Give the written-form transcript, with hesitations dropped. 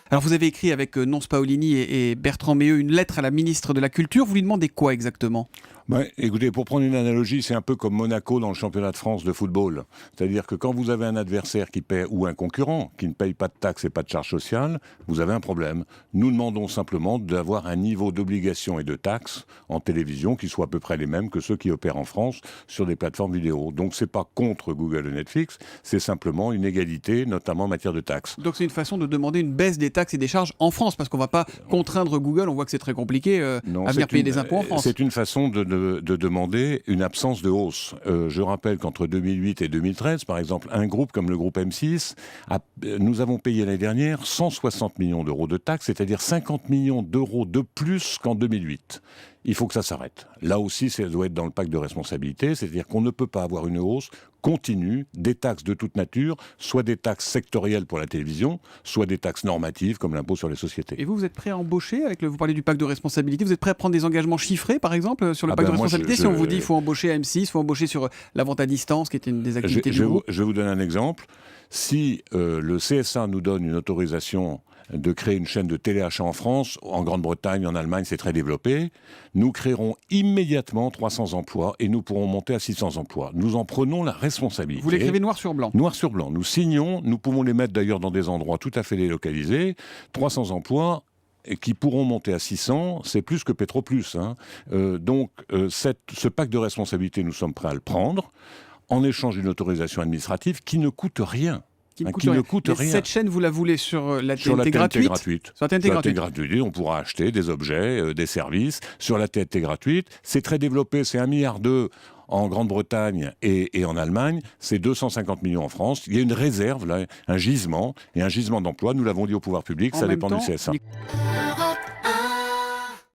Alors vous avez écrit avec Nonce Paolini et Bertrand Méheux une lettre à la ministre de la Culture. Vous lui demandez quoi exactement ? Écoutez, pour prendre une analogie, c'est un peu comme Monaco dans le championnat de France de football. C'est-à-dire que quand vous avez un adversaire qui paie, ou un concurrent qui ne paye pas de taxes et pas de charges sociales, vous avez un problème. Nous demandons simplement d'avoir un niveau d'obligation et de taxes en télévision qui soit à peu près les mêmes que ceux qui opèrent en France sur des plateformes vidéo. Donc c'est pas contre Google et Netflix, c'est simplement une égalité, notamment en matière de taxes. Donc c'est une façon de demander une baisse des taxes et des charges en France, parce qu'on ne va pas contraindre Google, on voit que c'est très compliqué à venir payer des impôts en France. C'est une façon de demander une absence de hausse. Je rappelle qu'entre 2008 et 2013, par exemple, un groupe comme le groupe M6, nous avons payé l'année dernière 160 millions d'euros de taxes, c'est-à-dire 50 millions d'euros de plus qu'en 2008. Il faut que ça s'arrête. Là aussi, ça doit être dans le pacte de responsabilité, c'est-à-dire qu'on ne peut pas avoir une hausse continue des taxes de toute nature, soit des taxes sectorielles pour la télévision, soit des taxes normatives comme l'impôt sur les sociétés. Et vous êtes prêt à embaucher vous parlez du pacte de responsabilité, vous êtes prêt à prendre des engagements chiffrés, par exemple, sur le pacte de responsabilité, si on vous dit qu'il faut embaucher à M6, il faut embaucher sur la vente à distance, qui était une des activités du groupe. Je vais vous donner un exemple. Si le CSA nous donne une autorisation de créer une chaîne de téléachat en France, en Grande-Bretagne, en Allemagne, c'est très développé. Nous créerons immédiatement 300 emplois et nous pourrons monter à 600 emplois. Nous en prenons la responsabilité. Vous l'écrivez noir sur blanc ? Noir sur blanc. Nous signons, nous pouvons les mettre d'ailleurs dans des endroits tout à fait délocalisés. 300 emplois qui pourront monter à 600, c'est plus que Petroplus. Ce pacte de responsabilité, nous sommes prêts à le prendre en échange d'une autorisation administrative qui ne coûte rien. Qui ne coûte rien. Cette chaîne, vous la voulez sur la TNT gratuite ? Sur la TNT gratuite, on pourra acheter des objets, des services sur la TNT gratuite. C'est très développé, c'est 1,2 milliard en Grande-Bretagne et en Allemagne, c'est 250 millions en France. Il y a une réserve, là, un gisement d'emploi. Nous l'avons dit au pouvoir public, ça dépend du CSA.